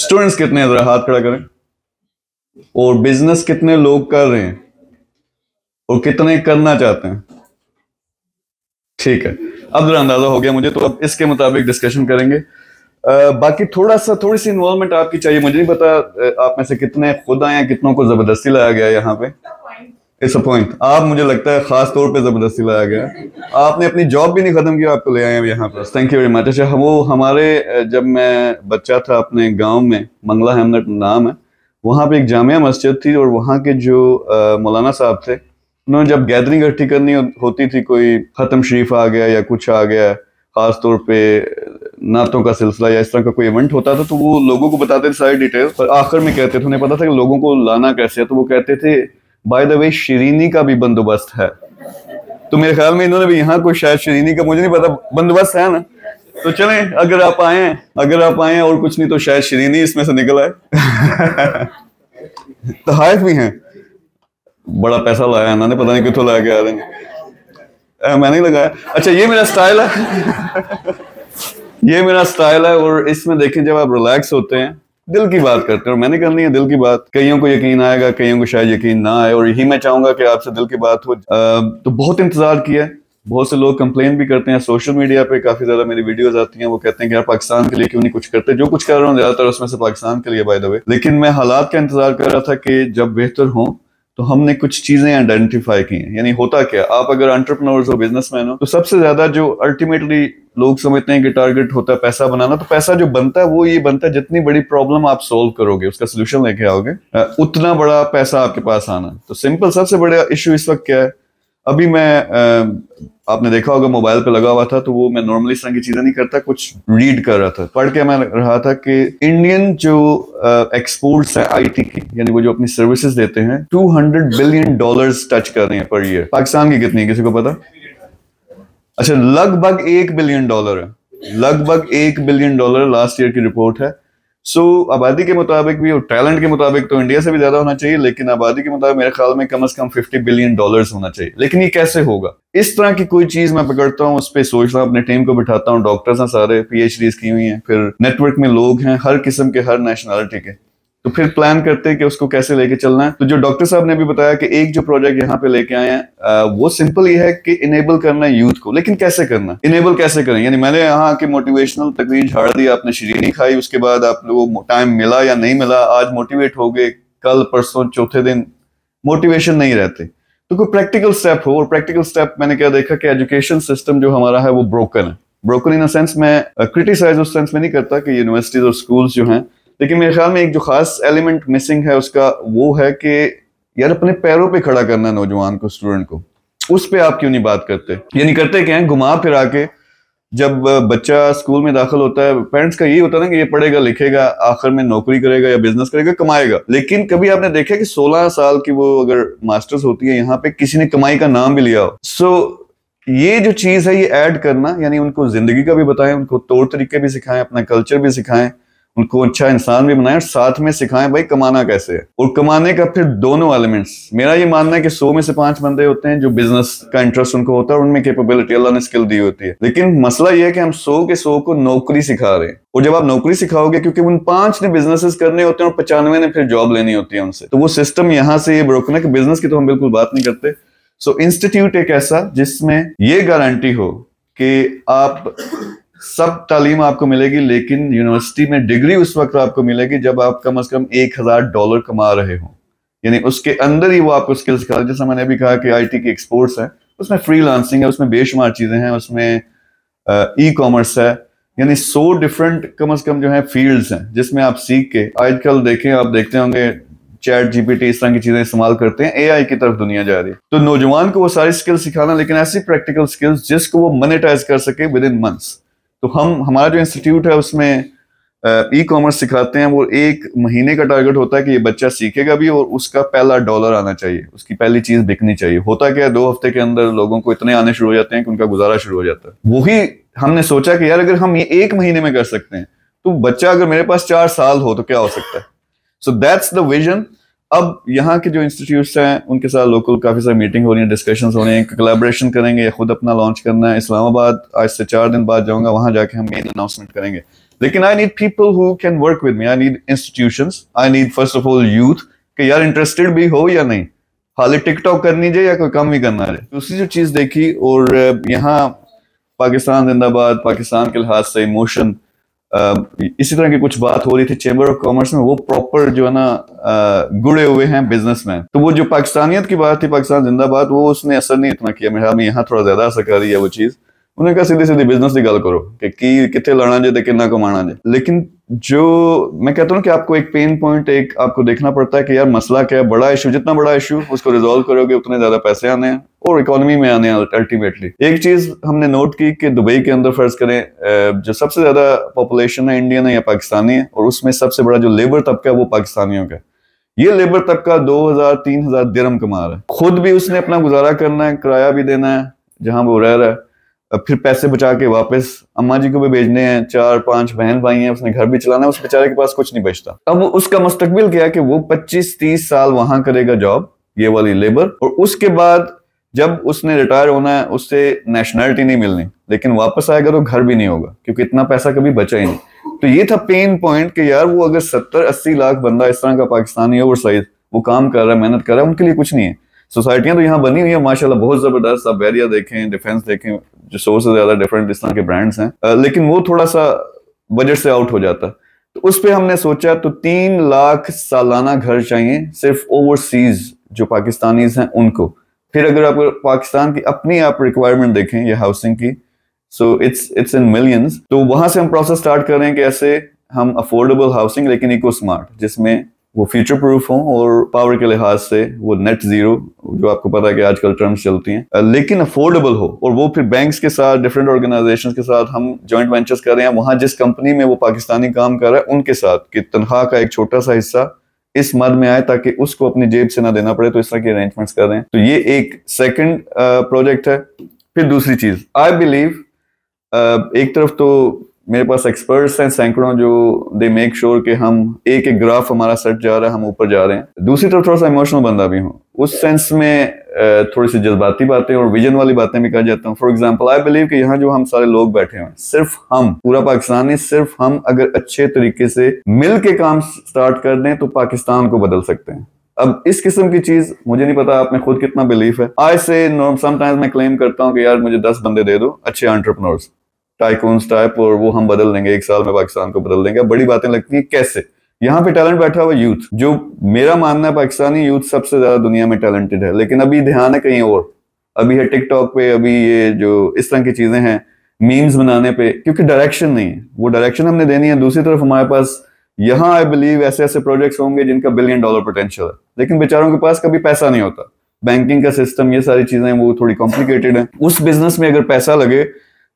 Students कितने हैं, जरा हाथ खड़ा करें। और बिजनेस कितने लोग कर रहे हैं और कितने करना चाहते हैं? ठीक है, अब जरा अंदाजा हो गया मुझे, तो अब इसके मुताबिक डिस्कशन करेंगे। बाकी थोड़ी सी इन्वॉल्वमेंट आपकी चाहिए। मुझे नहीं पता आप में से कितने खुद आए हैं, कितनों को जबरदस्ती लाया गया यहाँ पे। It's a point. आप, मुझे लगता है, खास तौर पे जबरदस्ती लाया गया। आपने अपनी जॉब भी नहीं खत्म की, आपको ले आए हैं यहाँ पे। Thank you very much. अच्छा, वो हमारे जब मैं बच्चा था अपने गांव में, मंगला हेमनेट नाम है, वहाँ पे एक जामिया मस्जिद थी और वहाँ के जो मौलाना साहब थे, उन्होंने जब गैदरिंग इकट्ठी करनी होती थी, कोई खत्म शरीफ आ गया या कुछ आ गया, खास तौर पे नातों का सिलसिला या इस तरह का कोई इवेंट होता था, तो वो लोगों को बताते थे सारी डिटेल्स और आखिर में कहते थे, उन्हें पता था कि लोगों को लाना कैसे है, तो वो कहते थे बाय द वे शिरीनी का भी बंदोबस्त है। तो मेरे ख्याल में इन्होंने भी यहाँ कोई शायद शिरीनी का, मुझे नहीं पता, बंदोबस्त है ना। तो चलें, अगर आप आए और कुछ नहीं तो शायद शिरीनी इसमें से निकल आए। तहाइफ भी हैं। बड़ा पैसा लाया इन्होंने, पता नहीं कितों लाया गया मैंने नहीं लगाया। अच्छा, ये मेरा स्टाइल है। ये मेरा स्टाइल है और इसमें देखें, जब आप रिलैक्स होते हैं, दिल की बात करते हैं, और मैंने करनी है दिल की बात। कईयों को यकीन आएगा, कईयों को शायद यकीन ना आए, और यही मैं चाहूंगा कि आपसे दिल की बात हो। तो बहुत इंतजार किया है। बहुत से लोग कंप्लेन भी करते हैं, सोशल मीडिया पे काफी ज्यादा मेरी वीडियोस आती हैं, वो कहते हैं कि यार पाकिस्तान के लिए क्यों नहीं कुछ करते। जो कुछ कर रहा हूँ ज्यादातर उसमें से पाकिस्तान के लिए बाय द वे, लेकिन मैं हालात का इंतजार कर रहा था कि जब बेहतर हो तो हमने कुछ चीजें आइडेंटिफाई की हैं। यानी होता क्या, आप अगर एंटरप्रेन्योर्स हो, बिजनेसमैन हो, तो सबसे ज्यादा जो अल्टीमेटली लोग समझते हैं कि टारगेट होता है पैसा बनाना, तो पैसा जो बनता है वो ये बनता है, जितनी बड़ी प्रॉब्लम आप सोल्व करोगे, उसका सोल्यूशन लेके आओगे, उतना बड़ा पैसा आपके पास आना। तो सिंपल, सबसे बड़ा इश्यू इस वक्त क्या है? अभी मैं आपने देखा होगा मोबाइल पे लगा हुआ था, तो वो मैं नॉर्मली इस तरह की चीजें नहीं करता, कुछ रीड कर रहा था, पढ़ के मैं रहा था कि इंडियन जो एक्सपोर्ट्स है आईटी की, यानी वो जो अपनी सर्विसेज देते हैं, $200 बिलियन टच कर रहे हैं पर ईयर। पाकिस्तान की कितनी है, किसी को पता? अच्छा, लगभग $1 बिलियन है। लगभग $1 बिलियन लास्ट ईयर की रिपोर्ट है। सो आबादी के मुताबिक भी और टैलेंट के मुताबिक तो इंडिया से भी ज्यादा होना चाहिए, लेकिन आबादी के मुताबिक मेरे ख्याल में कम से कम $50 बिलियन होना चाहिए। लेकिन ये कैसे होगा? इस तरह की कोई चीज मैं पकड़ता हूँ, उस पर सोचता हूँ, अपने टीम को बिठाता हूँ, डॉक्टर्स हैं सारे, PhDs की हुई हैं, फिर नेटवर्क में लोग हैं हर किस्म के, हर नेशनलिटी के, तो फिर प्लान करते हैं कि उसको कैसे लेके चलना है। तो जो डॉक्टर साहब ने भी बताया कि एक जो प्रोजेक्ट यहाँ पे लेके आए हैं, वो सिंपल ये है कि इनेबल करना है यूथ को। लेकिन कैसे करना, इनेबल कैसे करें? यानी मैंने यहाँ की मोटिवेशनल तकरीर झाड़ दी, आपने शीरीनी खाई, उसके बाद आप लोगों को टाइम मिला या नहीं मिला, आज मोटिवेट हो गए, कल परसों चौथे दिन मोटिवेशन नहीं रहते। तो कोई प्रैक्टिकल स्टेप हो। और प्रैक्टिकल स्टेप मैंने क्या देखा कि एजुकेशन सिस्टम जो हमारा है वो ब्रोकन है। ब्रोकन इन अ सेंस, मैं क्रिटिसाइज उस सेंस में नहीं करता कि यूनिवर्सिटीज और स्कूल्स जो हैं, लेकिन मेरे ख्याल में एक जो खास एलिमेंट मिसिंग है उसका, वो है कि यार अपने पैरों पे खड़ा करना नौजवान को, स्टूडेंट को, उस पे आप क्यों नहीं बात करते? यानी करते क्या है, घुमा फिरा के जब बच्चा स्कूल में दाखिल होता है, पेरेंट्स का यही होता है ना कि ये पढ़ेगा लिखेगा, आखिर में नौकरी करेगा या बिजनेस करेगा, कमाएगा। लेकिन कभी आपने देखा कि 16 साल की वो अगर मास्टर्स होती है यहाँ पे, किसी ने कमाई का नाम भी लिया हो? सो ये जो चीज है ये ऐड करना, यानी उनको जिंदगी का भी बताएं, उनको तौर तरीके भी सिखाएं, अपना कल्चर भी सिखाएं, उनको अच्छा इंसान भी बनाएं, और साथ में सिखाएं भाई कमाना कैसे है। और कमाने का फिर दोनों एलिमेंट्स, मेरा ये मानना है कि 100 में से 5 बंदे होते हैं जो बिजनेस का इंटरेस्ट उनको होता है और उनमें कैपेबिलिटी अल्लाह ने स्किल दी होती है। लेकिन मसला ये है कि हम 100 के 100 को नौकरी सिखा रहे हैं, और जब आप नौकरी सिखाओगे, क्योंकि उन 5 ने बिजनेसेस करने होते हैं और 95 ने फिर जॉब लेनी होती है उनसे, तो वो सिस्टम यहाँ से ये ब्रोकन है कि बिजनेस की तो हम बिल्कुल बात नहीं करते। सो इंस्टीट्यूट एक ऐसा जिसमें ये गारंटी हो कि आप सब तालीम आपको मिलेगी, लेकिन यूनिवर्सिटी में डिग्री उस वक्त आपको मिलेगी जब आप कम से कम $1000 कमा रहे हो। यानी उसके अंदर ही वो आपको स्किल सिखा रहे। जैसा मैंने अभी कहा कि आईटी की एक्सपोर्ट्स है, उसमें फ्रीलांसिंग है, उसमें बेशुमार चीजें हैं, उसमें ई कॉमर्स है, यानी 100 डिफरेंट कम से कम जो है फील्ड्स हैं जिसमें आप सीख के, आजकल देखें, आप देखते होंगे चैट GPT इस तरह की चीजें इस्तेमाल करते हैं, AI की तरफ दुनिया जा रही है। तो नौजवान को वो सारी स्किल सिखाना, लेकिन ऐसी प्रैक्टिकल स्किल्स जिसको वो मोनेटाइज कर सके विद इन मंथ्स। तो हमारा जो इंस्टीट्यूट है उसमें ई कॉमर्स सिखाते हैं। वो 1 महीने का टारगेट होता है कि ये बच्चा सीखेगा भी और उसका पहला $1 आना चाहिए, उसकी पहली चीज बिकनी चाहिए। होता क्या है, 2 हफ्ते के अंदर लोगों को इतने आने शुरू हो जाते हैं कि उनका गुजारा शुरू हो जाता है। वही हमने सोचा कि यार अगर हम ये 1 महीने में कर सकते हैं, तो बच्चा अगर मेरे पास 4 साल हो तो क्या हो सकता है। So that's the vision. अब यहाँ के जो इंस्टीट्यूट्स हैं उनके साथ लोकल काफी सारी मीटिंग हो रही है, डिस्कशंस हो रहे हैं, कोलैबोरेशन करेंगे या खुद अपना लॉन्च करना है। इस्लामाबाद आज से 4 दिन बाद जाऊंगा, वहां जाके हम मेन अनाउंसमेंट करेंगे। लेकिन I need people who can work with me, I need institutions, I need first of all youth कि यार इंटरेस्टेड भी हो या नहीं, हाल टिकटॉक करनी चाहिए या कोई काम ही करना है। दूसरी जो चीज देखी, और यहाँ पाकिस्तान जिंदाबाद, पाकिस्तान के लिहाज से इमोशन, इसी तरह की कुछ बात हो रही थी चेंबर ऑफ कॉमर्स में, वो प्रॉपर जो है ना गुड़े हुए हैं बिजनेसमैन। तो वो जो पाकिस्तानियत की बात थी, पाकिस्तान जिंदाबाद, वो उसने असर नहीं इतना किया मेरा में, यहाँ थोड़ा ज्यादा असर कर रही है वो चीज। उन्होंने कहा सीधी सीधी बिजनेस की गल करो कि कितने लड़ना जाए तो कितना कमाना जाए। लेकिन जो मैं कहता हूँ कि आपको एक पेन पॉइंट एक आपको देखना पड़ता है कि यार मसला क्या है, बड़ा इशू, जितना बड़ा इशू उसको रिजॉल्व करोगे उतने ज्यादा पैसे आने हैं और इकोनॉमी में आने हैं अल्टीमेटली। एक चीज हमने नोट की कि दुबई के अंदर फर्ज करें जो सबसे ज्यादा पॉपुलेशन है इंडियन है या पाकिस्तानी है, और उसमें सबसे बड़ा जो लेबर तबका है वो पाकिस्तानियों का। ये लेबर तबका 2000-3000 दिरहम कमा रहा है, खुद भी उसने अपना गुजारा करना है, किराया भी देना है जहां वो रह रहा है, फिर पैसे बचा के वापस अम्मा जी को भी भेजने हैं, 4-5 बहन भाई हैं, उसने घर भी चलाना है, उस बेचारे के पास कुछ नहीं बचता। अब उसका मुस्तकबिल क्या है कि वो 25-30 साल वहां करेगा जॉब, ये वाली लेबर, और उसके बाद जब उसने रिटायर होना है उससे नेशनलिटी नहीं मिलनी, लेकिन वापस आएगा तो घर भी नहीं होगा क्योंकि इतना पैसा कभी बचा ही नहीं। तो ये था पेन पॉइंट कि यार वो अगर 70-80 लाख बंदा इस तरह का पाकिस्तानी ओवरसाइज वो काम कर रहा है, मेहनत कर रहा है, उनके लिए कुछ नहीं है। सोसाइटियां तो यहाँ बनी हुई है माशाल्लाह बहुत जबरदस्त, आप बैरिया देखें, डिफेंस देखें, जो 100 से ज्यादा डिफरेंट इस तरह के ब्रांड्स हैं, लेकिन वो थोड़ा सा बजट से आउट हो जाता। तो उस पर हमने सोचा तो 3 लाख सालाना घर चाहिए सिर्फ ओवरसीज जो पाकिस्तानीज हैं उनको। फिर अगर आप पाकिस्तान की अपनी आप रिक्वायरमेंट देखें ये हाउसिंग की, सो इट्स इन मिलियंस। तो वहां से हम प्रोसेस स्टार्ट कर रहे हैं कि ऐसे हम अफोर्डेबल हाउसिंग लेकिन इको स्मार्ट, जिसमें वो फ्यूचर प्रूफ हो और पावर के लिहाज से वो नेट जीरो, जो आपको पता है कि आजकल टर्म्स चलती हैं, लेकिन अफोर्डेबल हो। और वो फिर बैंक्स के साथ, डिफरेंट ऑर्गेनाइजेशंस के साथ हम जॉइंट वेंचर्स कर रहे हैं, वहां जिस कंपनी में वो पाकिस्तानी काम कर रहा है उनके साथ, कि तनख्वाह का एक छोटा सा हिस्सा इस मद में आए ताकि उसको अपनी जेब से ना देना पड़े। तो इस तरह के अरेंजमेंट्स कर रहे हैं। तो ये एक सेकंड प्रोजेक्ट है। फिर दूसरी चीज, आई बिलीव एक तरफ तो मेरे पास एक्सपर्ट्स हैं सैकड़ों जो दे मेक श्योर कि हम एक एक ग्राफ हमारा सेट जा रहा है, हम ऊपर जा रहे हैं। दूसरी तरफ थोड़ा सा इमोशनल बंदा भी हूँ, उस सेंस में थोड़ी सी जज्बाती बातें और विजन वाली बातें भी कर जाता हूँ। फॉर एग्जांपल, आई बिलीव कि यहाँ जो हम सारे लोग बैठे हुए हैं, सिर्फ हम, पूरा पाकिस्तान नहीं, सिर्फ हम अगर अच्छे तरीके से मिल के काम स्टार्ट कर दें तो पाकिस्तान को बदल सकते हैं। अब इस किस्म की चीज मुझे नहीं पता आप में खुद कितना बिलीफ है। आज से समटाइम्स मैं क्लेम करता हूँ कि यार मुझे 10 बंदे दे दो अच्छे एंटरप्रेन्योर्स, टाइकून्स टाइप, और वो हम बदल देंगे, 1 साल में पाकिस्तान को बदल देंगे। बड़ी बातें लगती हैं कैसे। यहाँ पे टैलेंट बैठा हुआ यूथ, जो मेरा मानना है पाकिस्तानी यूथ सबसे ज्यादा दुनिया में टैलेंटेड है, लेकिन अभी ध्यान है कहीं और। अभी है टिकटॉक पे, अभी ये जो इस तरह की चीजें हैं, मीम्स बनाने पे, क्योंकि डायरेक्शन नहीं है। वो डायरेक्शन हमने देनी है। दूसरी तरफ हमारे पास यहाँ आई बिलीव ऐसे ऐसे प्रोजेक्ट्स होंगे जिनका $1 बिलियन पोटेंशियल है, लेकिन बेचारों के पास कभी पैसा नहीं होता। बैंकिंग का सिस्टम, ये सारी चीजें वो थोड़ी कॉम्प्लिकेटेड है। उस बिजनेस में अगर पैसा लगे,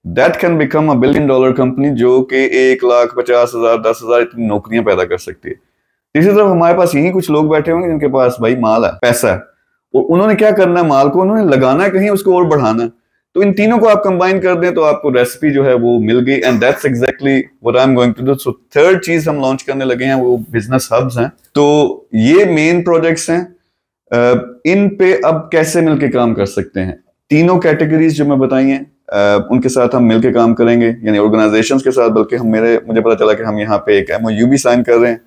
that can become $1 billion company, जो कि 1,50,000 10,000 इतनी नौकरियां पैदा कर सकती है। तीसरी तरफ हमारे पास यही कुछ लोग बैठे होंगे जिनके पास भाई माल है, पैसा है, और उन्होंने क्या करना है, माल को उन्होंने लगाना है कहीं, उसको और बढ़ाना है। तो इन तीनों को आप कंबाइन कर दें तो आपको रेसिपी जो है वो मिल गई। And that's exactly what I am going to do. So third चीज हम लॉन्च करने लगे हैं, वो बिजनेस हब्स हैं। तो ये मेन प्रोजेक्ट्स हैं। इन पे अब कैसे मिलके काम कर सकते हैं, तीनों कैटेगरीज जो मैं बताई हैं उनके साथ हम मिलके काम करेंगे, यानी ऑर्गेनाइजेशंस के साथ। बल्कि हम मुझे पता चला कि हम यहाँ पे एक MOU भी साइन कर रहे हैं,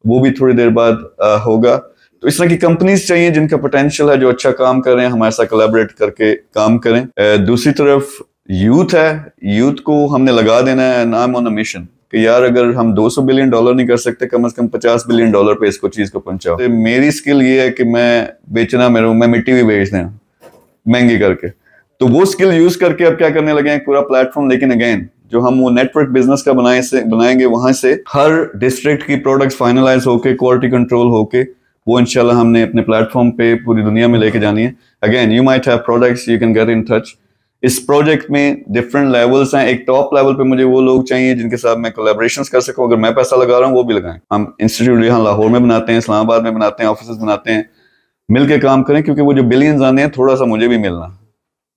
वो भी थोड़ी देर बाद होगा। तो इस तरह की कंपनीज चाहिए जिनका पोटेंशियल है, जो अच्छा काम कर रहे हैं, हमारे साथ कोलैबोरेट करके काम करें। दूसरी तरफ यूथ है, यूथ को हमने लगा देना है, नाम ऑन अ मिशन, कि यार अगर हम $200 बिलियन नहीं कर सकते, कम से कम $50 बिलियन पे इसको चीज को पहुंचाओ। तो मेरी स्किल ये है कि मैं बेचना, मैं मिट्टी भी बेच दें महंगी करके। तो वो स्किल यूज करके अब क्या करने लगे हैं, पूरा प्लेटफॉर्म। लेकिन अगेन जो हम वो नेटवर्क बिजनेस का बनाएंगे, वहां से हर डिस्ट्रिक्ट की प्रोडक्ट्स फाइनलाइज होके, क्वालिटी कंट्रोल होके, वो इंशाल्लाह हमने अपने प्लेटफॉर्म पे पूरी दुनिया में लेके जानी है। Again you might have products, you can get in touch. इस प्रोजेक्ट में डिफरेंट लेवल्स हैं। एक टॉप लेवल पे मुझे वो लोग चाहिए जिनके साथ मैं कोलैबोरेशंस कर सकूं। अगर मैं पैसा लगा रहा हूँ वो भी लगाएं। हम इंस्टीट्यूट यहाँ लाहौर में बनाते हैं, इस्लामाबाद में बनाते हैं, ऑफिस बनाते हैं, मिलके काम करें, क्योंकि वो जो बिलियंस आने हैं थोड़ा सा मुझे भी मिलना,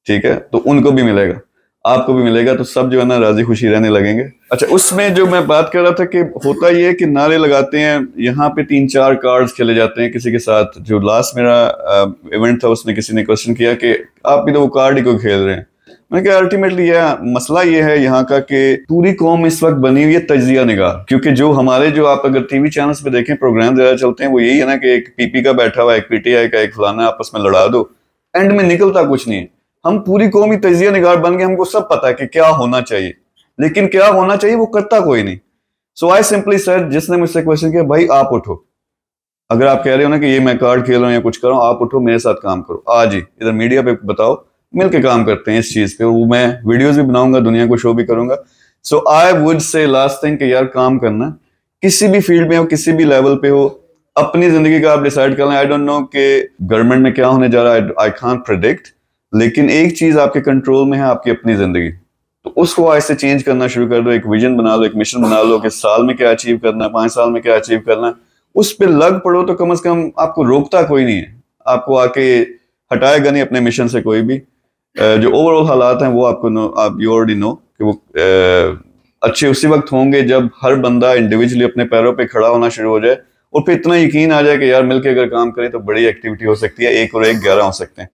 ठीक है, तो उनको भी मिलेगा, आपको भी मिलेगा, तो सब जो है ना राजी खुशी रहने लगेंगे। अच्छा, उसमें जो मैं बात कर रहा था कि होता ये कि नारे लगाते हैं, यहाँ पे 3-4 कार्ड्स खेले जाते हैं किसी के साथ। जो लास्ट मेरा इवेंट था उसमें किसी ने क्वेश्चन किया कि आप भी तो वो कार्ड ही को खेल रहे हैं, मैंने कहा अल्टीमेटली यह मसला ये है यहाँ का कि पूरी कौम इस वक्त बनी हुई है तजिया निगार, क्योंकि जो हमारे जो आप अगर टीवी चैनल्स पे देखें प्रोग्राम ज्यादा चलते हैं वो यही है ना कि एक पीपी का बैठा हुआ, एक पीटीआई का, एक फलाना, आपस में लड़ा दो, एंड में निकलता कुछ नहीं है। हम पूरी कौम ही तजिया निगार बन गए, हमको सब पता है कि क्या होना चाहिए, लेकिन क्या होना चाहिए वो करता कोई नहीं। सो आई सिंपली सेड, जिसने मुझसे क्वेश्चन किया, भाई आप उठो, अगर आप कह रहे हो ना कि ये मैं कार्ड खेल रहा हूँ या कुछ कर रहा हूँ, आप उठो मेरे साथ काम करो, आज ही इधर मीडिया पे बताओ, मिलके काम करते हैं इस चीज पे, वो मैं वीडियोस भी बनाऊंगा, दुनिया को शो भी करूंगा। So I would say last thing कि यार काम करना, किसी भी फील्ड में हो, किसी भी लेवल पे हो, अपनी जिंदगी का आप डिसाइड करना। आई डोंट नो कि गवर्नमेंट में क्या होने जा रहा है, आई कांट प्रेडिक्ट, लेकिन एक चीज आपके कंट्रोल में है, आपकी अपनी जिंदगी। तो उसको ऐसे चेंज करना शुरू कर दो, एक विजन बना लो, एक मिशन बना लो कि साल में क्या अचीव करना है, 5 साल में क्या अचीव करना है, उस पर लग पड़ो, तो कम से कम आपको रोकता कोई नहीं है, आपको आके हटाएगा नहीं अपने मिशन से कोई भी। जो ओवरऑल हालात हैं वो आपको आप यू ऑलरेडी नो कि वो अच्छे उसी वक्त होंगे जब हर बंदा इंडिविजुअली अपने पैरों पे खड़ा होना शुरू हो जाए, और फिर इतना यकीन आ जाए कि यार मिलके अगर काम करें तो बड़ी एक्टिविटी हो सकती है, 1 और 1 11 हो सकते हैं।